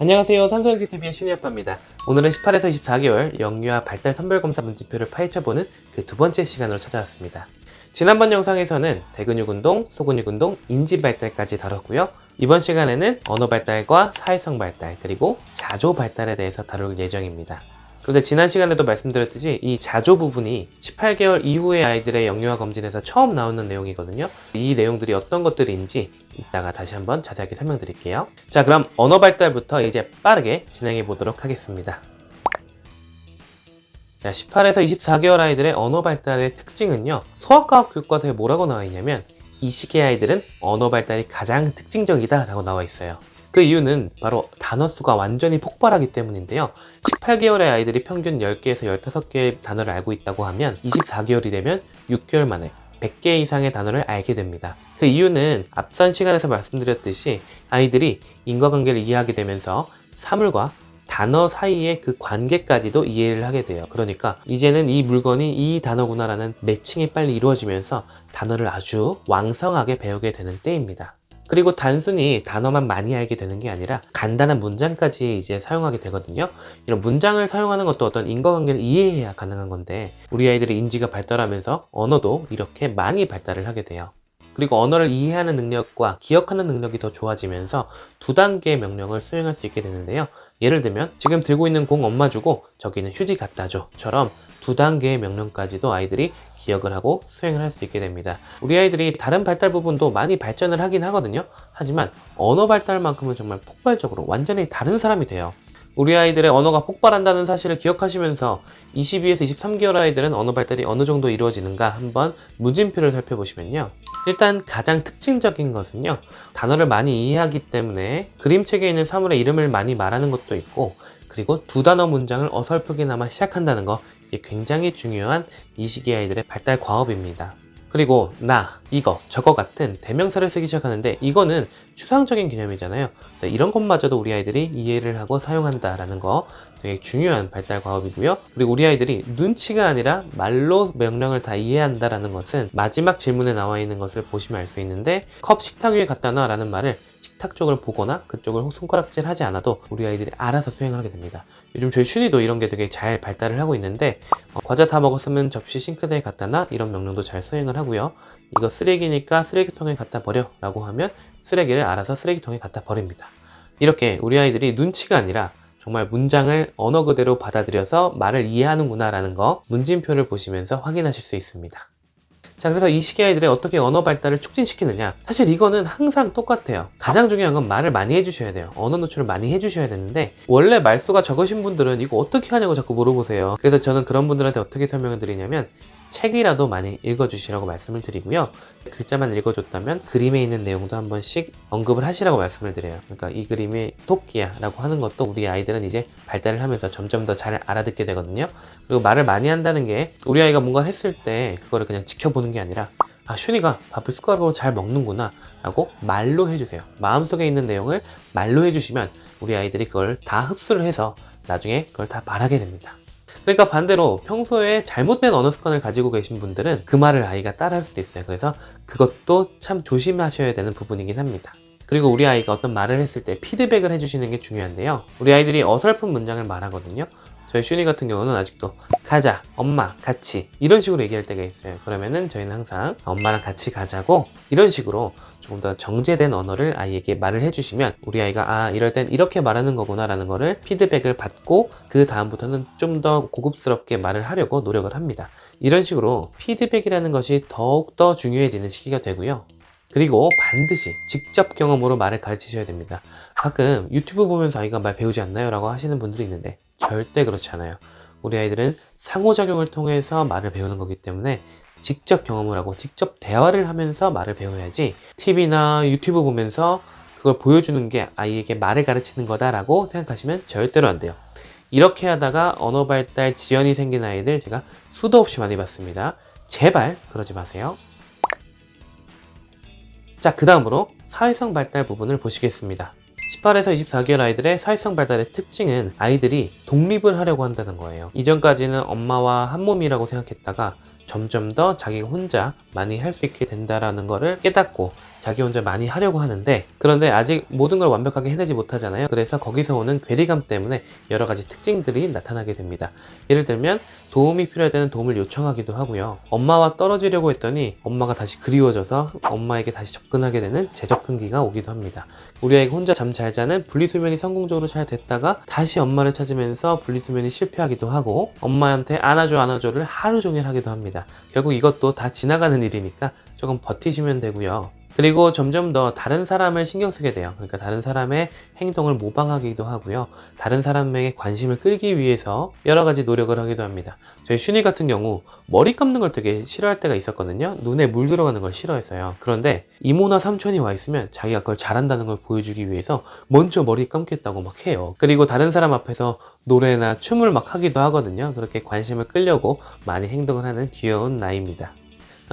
안녕하세요. 산소영티TV의 신이아빠입니다. 오늘은 18에서 24개월 영유아 발달 선별검사 문진표를 파헤쳐보는 그 두 번째 시간으로 찾아왔습니다. 지난번 영상에서는 대근육 운동, 소근육 운동, 인지 발달까지 다뤘고요. 이번 시간에는 언어 발달과 사회성 발달, 그리고 자조 발달에 대해서 다룰 예정입니다. 그런데 지난 시간에도 말씀드렸듯이 이 자조 부분이 18개월 이후의 아이들의 영유아 검진에서 처음 나오는 내용이거든요. 이 내용들이 어떤 것들인지 이따가 다시 한번 자세하게 설명드릴게요. 자, 그럼 언어 발달부터 이제 빠르게 진행해 보도록 하겠습니다. 자, 18에서 24개월 아이들의 언어 발달의 특징은요, 소아과학 교과서에 뭐라고 나와 있냐면 이 시기의 아이들은 언어 발달이 가장 특징적이다 라고 나와 있어요. 그 이유는 바로 단어 수가 완전히 폭발하기 때문인데요. 18개월의 아이들이 평균 10개에서 15개의 단어를 알고 있다고 하면 24개월이 되면 6개월 만에 100개 이상의 단어를 알게 됩니다. 그 이유는 앞선 시간에서 말씀드렸듯이 아이들이 인과관계를 이해하게 되면서 사물과 단어 사이의 그 관계까지도 이해를 하게 돼요. 그러니까 이제는 이 물건이 이 단어구나라는 매칭이 빨리 이루어지면서 단어를 아주 왕성하게 배우게 되는 때입니다. 그리고 단순히 단어만 많이 알게 되는 게 아니라 간단한 문장까지 이제 사용하게 되거든요. 이런 문장을 사용하는 것도 어떤 인과관계를 이해해야 가능한 건데 우리 아이들의 인지가 발달하면서 언어도 이렇게 많이 발달을 하게 돼요. 그리고 언어를 이해하는 능력과 기억하는 능력이 더 좋아지면서 두 단계의 명령을 수행할 수 있게 되는데요. 예를 들면 지금 들고 있는 공 엄마 주고 저기는 휴지 갖다 줘 처럼 두 단계의 명령까지도 아이들이 기억을 하고 수행을 할 수 있게 됩니다. 우리 아이들이 다른 발달 부분도 많이 발전을 하긴 하거든요. 하지만 언어 발달만큼은 정말 폭발적으로 완전히 다른 사람이 돼요. 우리 아이들의 언어가 폭발한다는 사실을 기억하시면서 22에서 23개월 아이들은 언어 발달이 어느 정도 이루어지는가 한번 문진표를 살펴보시면요. 일단 가장 특징적인 것은요, 단어를 많이 이해하기 때문에 그림책에 있는 사물의 이름을 많이 말하는 것도 있고, 그리고 두 단어 문장을 어설프게나마 시작한다는 거, 이게 굉장히 중요한 이 시기 아이들의 발달 과업입니다. 그리고 나, 이거, 저거 같은 대명사를 쓰기 시작하는데 이거는 추상적인 개념이잖아요. 그래서 이런 것마저도 우리 아이들이 이해를 하고 사용한다라는 거 되게 중요한 발달 과업이고요. 그리고 우리 아이들이 눈치가 아니라 말로 명령을 다 이해한다라는 것은 마지막 질문에 나와 있는 것을 보시면 알 수 있는데 컵 식탁 위에 갖다 놔 라는 말을 식탁 쪽을 보거나 그쪽을 손가락질 하지 않아도 우리 아이들이 알아서 수행을 하게 됩니다. 요즘 저희 슈니도 이런 게 되게 잘 발달을 하고 있는데 과자 다 먹었으면 접시 싱크대에 갖다 놔 이런 명령도 잘 수행을 하고요. 이거 쓰레기니까 쓰레기통에 갖다 버려 라고 하면 쓰레기를 알아서 쓰레기통에 갖다 버립니다. 이렇게 우리 아이들이 눈치가 아니라 정말 문장을 언어 그대로 받아들여서 말을 이해하는구나 라는 거 문진표를 보시면서 확인하실 수 있습니다. 자, 그래서 이 시기 아이들이 어떻게 언어 발달을 촉진시키느냐, 사실 이거는 항상 똑같아요. 가장 중요한 건 말을 많이 해주셔야 돼요. 언어 노출을 많이 해주셔야 되는데 원래 말수가 적으신 분들은 이거 어떻게 하냐고 자꾸 물어보세요. 그래서 저는 그런 분들한테 어떻게 설명을 드리냐면 책이라도 많이 읽어주시라고 말씀을 드리고요. 글자만 읽어줬다면 그림에 있는 내용도 한 번씩 언급을 하시라고 말씀을 드려요. 그러니까 이 그림이 토끼야 라고 하는 것도 우리 아이들은 이제 발달을 하면서 점점 더 잘 알아듣게 되거든요. 그리고 말을 많이 한다는 게 우리 아이가 뭔가 했을 때 그거를 그냥 지켜보는 게 아니라 아, 슈니가 밥을 숟가락으로 잘 먹는구나 라고 말로 해주세요. 마음속에 있는 내용을 말로 해주시면 우리 아이들이 그걸 다 흡수를 해서 나중에 그걸 다 말하게 됩니다. 그러니까 반대로 평소에 잘못된 언어 습관을 가지고 계신 분들은 그 말을 아이가 따라할 수도 있어요. 그래서 그것도 참 조심하셔야 되는 부분이긴 합니다. 그리고 우리 아이가 어떤 말을 했을 때 피드백을 해주시는 게 중요한데요. 우리 아이들이 어설픈 문장을 말하거든요. 저희 슈니 같은 경우는 아직도 가자, 엄마, 같이 이런 식으로 얘기할 때가 있어요. 그러면은 저희는 항상 엄마랑 같이 가자고 이런 식으로 조금 더 정제된 언어를 아이에게 말을 해주시면 우리 아이가 아, 이럴 땐 이렇게 말하는 거구나 라는 거를 피드백을 받고 그 다음부터는 좀 더 고급스럽게 말을 하려고 노력을 합니다. 이런 식으로 피드백이라는 것이 더욱더 중요해지는 시기가 되고요. 그리고 반드시 직접 경험으로 말을 가르치셔야 됩니다. 가끔 유튜브 보면서 아이가 말 배우지 않나요? 라고 하시는 분들이 있는데 절대 그렇지 않아요. 우리 아이들은 상호작용을 통해서 말을 배우는 거기 때문에 직접 경험을 하고 직접 대화를 하면서 말을 배워야지 TV나 유튜브 보면서 그걸 보여주는 게 아이에게 말을 가르치는 거다라고 생각하시면 절대로 안 돼요. 이렇게 하다가 언어 발달 지연이 생긴 아이들 제가 수도 없이 많이 봤습니다. 제발 그러지 마세요. 자, 그 다음으로 사회성 발달 부분을 보시겠습니다. 18에서 24개월 아이들의 사회성 발달의 특징은 아이들이 독립을 하려고 한다는 거예요. 이전까지는 엄마와 한 몸이라고 생각했다가 점점 더 자기가 혼자 많이 할 수 있게 된다라는 거를 깨닫고 자기 혼자 많이 하려고 하는데, 그런데 아직 모든 걸 완벽하게 해내지 못하잖아요. 그래서 거기서 오는 괴리감 때문에 여러 가지 특징들이 나타나게 됩니다. 예를 들면 도움이 필요할 때는 도움을 요청하기도 하고요. 엄마와 떨어지려고 했더니 엄마가 다시 그리워져서 엄마에게 다시 접근하게 되는 재접근기가 오기도 합니다. 우리 아이가 혼자 잠 잘 자는 분리수면이 성공적으로 잘 됐다가 다시 엄마를 찾으면서 분리수면이 실패하기도 하고, 엄마한테 안아줘를 하루 종일 하기도 합니다. 결국 이것도 다 지나가는 일이니까 조금 버티시면 되고요. 그리고 점점 더 다른 사람을 신경 쓰게 돼요. 그러니까 다른 사람의 행동을 모방하기도 하고요. 다른 사람에게 관심을 끌기 위해서 여러 가지 노력을 하기도 합니다. 저희 슈니 같은 경우 머리 감는 걸 되게 싫어할 때가 있었거든요. 눈에 물 들어가는 걸 싫어했어요. 그런데 이모나 삼촌이 와 있으면 자기가 그걸 잘한다는 걸 보여주기 위해서 먼저 머리 감겠다고 막 해요. 그리고 다른 사람 앞에서 노래나 춤을 막 하기도 하거든요. 그렇게 관심을 끌려고 많이 행동을 하는 귀여운 나이입니다.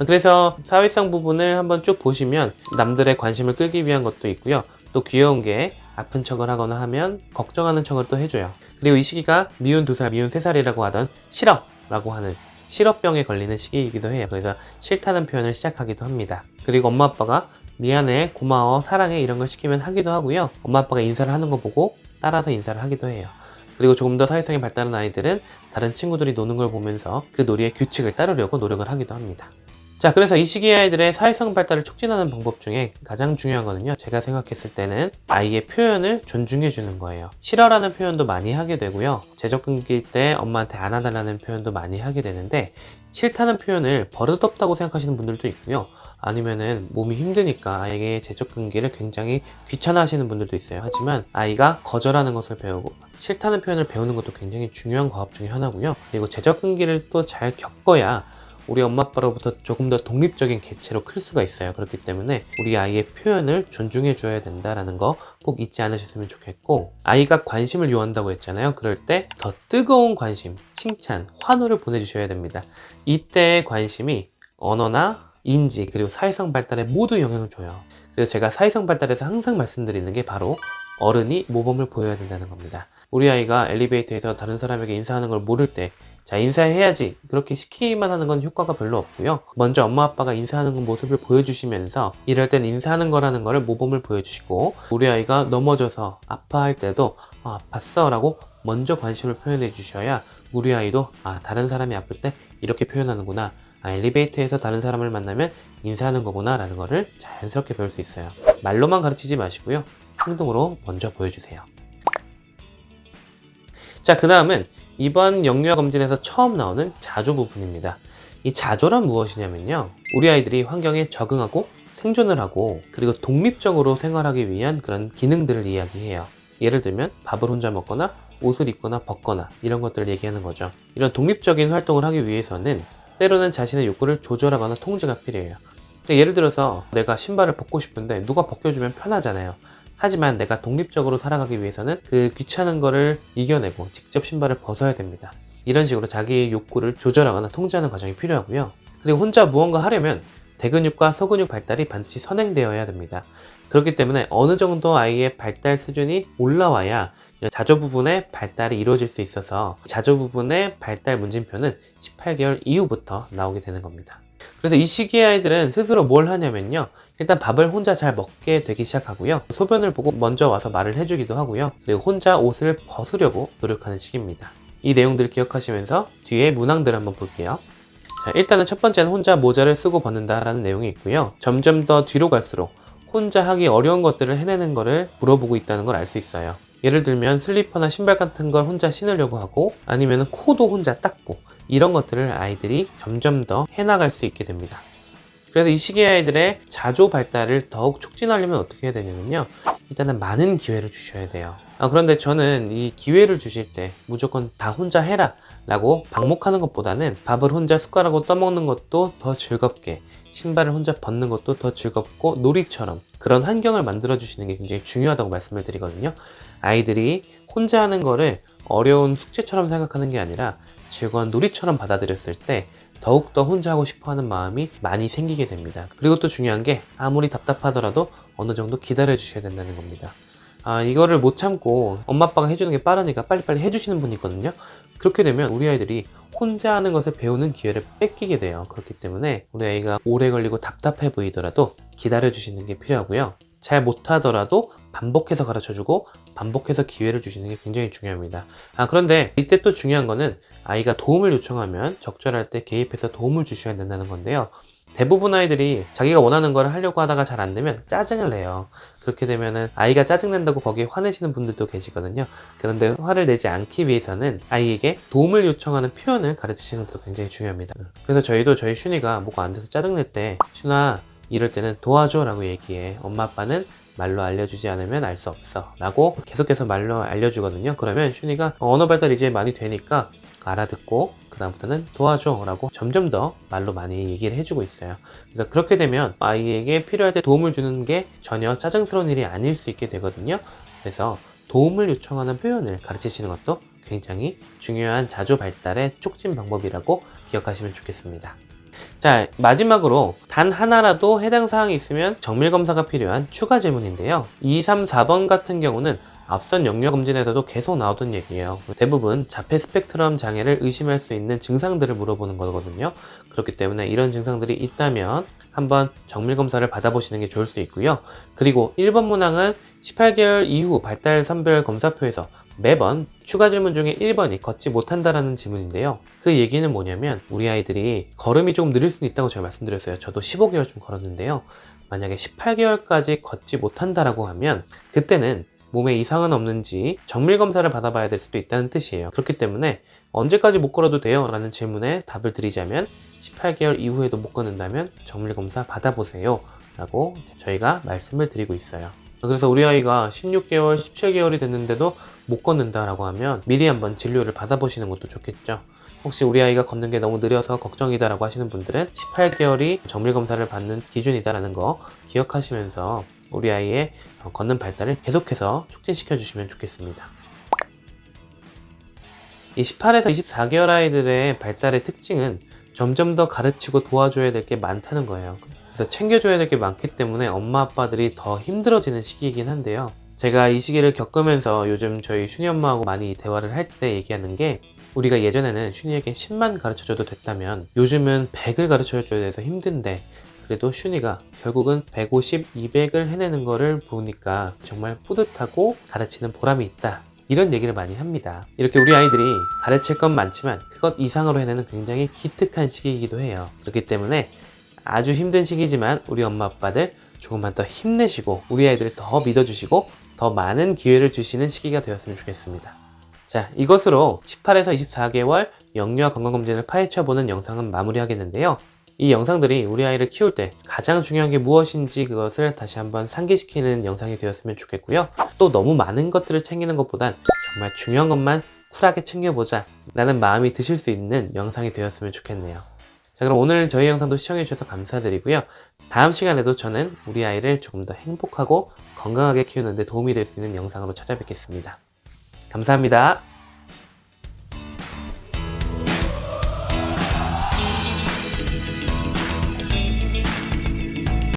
그래서 사회성 부분을 한번 쭉 보시면 남들의 관심을 끌기 위한 것도 있고요. 또 귀여운 게 아픈 척을 하거나 하면 걱정하는 척을 또 해줘요. 그리고 이 시기가 미운 2살, 미운 3살이라고 하던 싫어라고 하는 싫어병에 걸리는 시기이기도 해요. 그래서 싫다는 표현을 시작하기도 합니다. 그리고 엄마 아빠가 미안해, 고마워, 사랑해 이런 걸 시키면 하기도 하고요. 엄마 아빠가 인사를 하는 거 보고 따라서 인사를 하기도 해요. 그리고 조금 더 사회성이 발달한 아이들은 다른 친구들이 노는 걸 보면서 그 놀이의 규칙을 따르려고 노력을 하기도 합니다. 자, 그래서 이 시기의 아이들의 사회성 발달을 촉진하는 방법 중에 가장 중요한 거는요, 제가 생각했을 때는 아이의 표현을 존중해 주는 거예요. 싫어라는 표현도 많이 하게 되고요, 재접근기일 때 엄마한테 안아달라는 표현도 많이 하게 되는데, 싫다는 표현을 버릇없다고 생각하시는 분들도 있고요, 아니면은 몸이 힘드니까 아이에게 재접근기를 굉장히 귀찮아 하시는 분들도 있어요. 하지만 아이가 거절하는 것을 배우고 싫다는 표현을 배우는 것도 굉장히 중요한 과업 중에 하나고요. 그리고 재접근기를 또 잘 겪어야 우리 엄마 아빠로부터 조금 더 독립적인 개체로 클 수가 있어요. 그렇기 때문에 우리 아이의 표현을 존중해 줘야 된다라는 거 꼭 잊지 않으셨으면 좋겠고, 아이가 관심을 요한다고 했잖아요. 그럴 때 더 뜨거운 관심, 칭찬, 환호를 보내주셔야 됩니다. 이때의 관심이 언어나 인지 그리고 사회성 발달에 모두 영향을 줘요. 그래서 제가 사회성 발달에서 항상 말씀드리는 게 바로 어른이 모범을 보여야 된다는 겁니다. 우리 아이가 엘리베이터에서 다른 사람에게 인사하는 걸 모를 때, 자, 인사해야지 그렇게 시키기만 하는 건 효과가 별로 없고요. 먼저 엄마 아빠가 인사하는 모습을 보여주시면서 이럴 땐 인사하는 거라는 거를 모범을 보여주시고, 우리 아이가 넘어져서 아파할 때도 아팠어 라고 먼저 관심을 표현해 주셔야 우리 아이도 다른 사람이 아플 때 이렇게 표현하는구나, 엘리베이터에서 다른 사람을 만나면 인사하는 거구나 라는 거를 자연스럽게 배울 수 있어요. 말로만 가르치지 마시고요, 행동으로 먼저 보여주세요. 자, 그 다음은 이번 영유아 검진에서 처음 나오는 자조 부분입니다. 이 자조란 무엇이냐면요, 우리 아이들이 환경에 적응하고 생존을 하고 그리고 독립적으로 생활하기 위한 그런 기능들을 이야기해요. 예를 들면 밥을 혼자 먹거나 옷을 입거나 벗거나 이런 것들을 얘기하는 거죠. 이런 독립적인 활동을 하기 위해서는 때로는 자신의 욕구를 조절하거나 통제가 필요해요. 예를 들어서 내가 신발을 벗고 싶은데 누가 벗겨주면 편하잖아요. 하지만 내가 독립적으로 살아가기 위해서는 그 귀찮은 거를 이겨내고 직접 신발을 벗어야 됩니다. 이런 식으로 자기의 욕구를 조절하거나 통제하는 과정이 필요하고요. 그리고 혼자 무언가 하려면 대근육과 소근육 발달이 반드시 선행되어야 됩니다. 그렇기 때문에 어느 정도 아이의 발달 수준이 올라와야 이런 자조 부분의 발달이 이루어질 수 있어서, 자조 부분의 발달 문진표는 18개월 이후부터 나오게 되는 겁니다. 그래서 이 시기의 아이들은 스스로 뭘 하냐면요, 일단 밥을 혼자 잘 먹게 되기 시작하고요, 소변을 보고 먼저 와서 말을 해주기도 하고요, 그리고 혼자 옷을 벗으려고 노력하는 시기입니다. 이 내용들을 기억하시면서 뒤에 문항들을 한번 볼게요. 자, 일단은 첫 번째는 혼자 모자를 쓰고 벗는다라는 내용이 있고요, 점점 더 뒤로 갈수록 혼자 하기 어려운 것들을 해내는 거를 물어보고 있다는 걸 알 수 있어요. 예를 들면 슬리퍼나 신발 같은 걸 혼자 신으려고 하고, 아니면 코도 혼자 닦고, 이런 것들을 아이들이 점점 더 해나갈 수 있게 됩니다. 그래서 이 시기의 아이들의 자조 발달을 더욱 촉진하려면 어떻게 해야 되냐면요, 일단은 많은 기회를 주셔야 돼요. 그런데 저는 이 기회를 주실 때 무조건 다 혼자 해라 라고 방목하는 것보다는 밥을 혼자 숟가락으로 떠먹는 것도 더 즐겁게, 신발을 혼자 벗는 것도 더 즐겁고 놀이처럼 그런 환경을 만들어 주시는 게 굉장히 중요하다고 말씀을 드리거든요. 아이들이 혼자 하는 거를 어려운 숙제처럼 생각하는 게 아니라 즐거운 놀이처럼 받아들였을 때 더욱더 혼자 하고 싶어 하는 마음이 많이 생기게 됩니다. 그리고 또 중요한 게, 아무리 답답하더라도 어느 정도 기다려 주셔야 된다는 겁니다. 이거를 못 참고 엄마 아빠가 해주는 게 빠르니까 빨리빨리 해주시는 분이 있거든요. 그렇게 되면 우리 아이들이 혼자 하는 것을 배우는 기회를 뺏기게 돼요. 그렇기 때문에 우리 아이가 오래 걸리고 답답해 보이더라도 기다려 주시는 게 필요하고요. 잘 못하더라도 반복해서 가르쳐주고 반복해서 기회를 주시는 게 굉장히 중요합니다. 그런데 이때 또 중요한 거는 아이가 도움을 요청하면 적절할 때 개입해서 도움을 주셔야 된다는 건데요. 대부분 아이들이 자기가 원하는 걸 하려고 하다가 잘 안 되면 짜증을 내요. 그렇게 되면은 아이가 짜증낸다고 거기에 화내시는 분들도 계시거든요. 그런데 화를 내지 않기 위해서는 아이에게 도움을 요청하는 표현을 가르치시는 것도 굉장히 중요합니다. 그래서 저희도 저희 슌이가 뭐가 안 돼서 짜증낼 때 슌아 이럴 때는 도와줘 라고 얘기해. 엄마 아빠는 말로 알려주지 않으면 알 수 없어 라고 계속해서 말로 알려주거든요. 그러면 슌이가 언어 발달이 이제 많이 되니까 알아듣고 그 다음부터는 도와줘 라고 점점 더 말로 많이 얘기를 해주고 있어요. 그래서 그렇게 되면 아이에게 필요할 때 도움을 주는 게 전혀 짜증스러운 일이 아닐 수 있게 되거든요. 그래서 도움을 요청하는 표현을 가르치시는 것도 굉장히 중요한 자조 발달의 촉진 방법이라고 기억하시면 좋겠습니다. 자, 마지막으로 단 하나라도 해당 사항이 있으면 정밀검사가 필요한 추가 질문인데요. 2, 3, 4번 같은 경우는 앞선 영역 검진에서도 계속 나오던 얘기예요. 대부분 자폐 스펙트럼 장애를 의심할 수 있는 증상들을 물어보는 거거든요. 그렇기 때문에 이런 증상들이 있다면 한번 정밀검사를 받아보시는 게 좋을 수 있고요. 그리고 1번 문항은 18개월 이후 발달 선별 검사표에서 매번 추가 질문 중에 1번이 걷지 못한다라는 질문인데요. 그 얘기는 뭐냐면 우리 아이들이 걸음이 조금 느릴 수는 있다고 제가 말씀드렸어요. 저도 15개월 좀 걸었는데요. 만약에 18개월까지 걷지 못한다라고 하면 그때는 몸에 이상은 없는지 정밀검사를 받아봐야 될 수도 있다는 뜻이에요. 그렇기 때문에 언제까지 못 걸어도 돼요? 라는 질문에 답을 드리자면 18개월 이후에도 못 걷는다면 정밀검사 받아보세요 라고 저희가 말씀을 드리고 있어요. 그래서 우리 아이가 16개월, 17개월이 됐는데도 못 걷는다라고 하면 미리 한번 진료를 받아보시는 것도 좋겠죠. 혹시 우리 아이가 걷는 게 너무 느려서 걱정이다라고 하시는 분들은 18개월이 정밀검사를 받는 기준이다라는 거 기억하시면서 우리 아이의 걷는 발달을 계속해서 촉진시켜 주시면 좋겠습니다. 이 18에서 24개월 아이들의 발달의 특징은 점점 더 가르치고 도와줘야 될 게 많다는 거예요. 그래서 챙겨줘야 될 게 많기 때문에 엄마 아빠들이 더 힘들어지는 시기이긴 한데요. 제가 이 시기를 겪으면서 요즘 저희 슌이 엄마하고 많이 대화를 할 때 얘기하는 게 우리가 예전에는 슌이에게 10만 가르쳐줘도 됐다면 요즘은 100을 가르쳐줘야 돼서 힘든데 그래도 슌이가 결국은 150, 200을 해내는 거를 보니까 정말 뿌듯하고 가르치는 보람이 있다. 이런 얘기를 많이 합니다. 이렇게 우리 아이들이 가르칠 건 많지만 그것 이상으로 해내는 굉장히 기특한 시기이기도 해요. 그렇기 때문에 아주 힘든 시기지만 우리 엄마 아빠들 조금만 더 힘내시고 우리 아이들을 더 믿어주시고 더 많은 기회를 주시는 시기가 되었으면 좋겠습니다. 자, 이것으로 18에서 24개월 영유아 건강검진을 파헤쳐보는 영상은 마무리하겠는데요. 이 영상들이 우리 아이를 키울 때 가장 중요한 게 무엇인지 그것을 다시 한번 상기시키는 영상이 되었으면 좋겠고요. 또 너무 많은 것들을 챙기는 것보단 정말 중요한 것만 쿨하게 챙겨보자 라는 마음이 드실 수 있는 영상이 되었으면 좋겠네요. 자, 그럼 오늘 저희 영상도 시청해주셔서 감사드리고요. 다음 시간에도 저는 우리 아이를 조금 더 행복하고 건강하게 키우는 데 도움이 될 수 있는 영상으로 찾아뵙겠습니다. 감사합니다.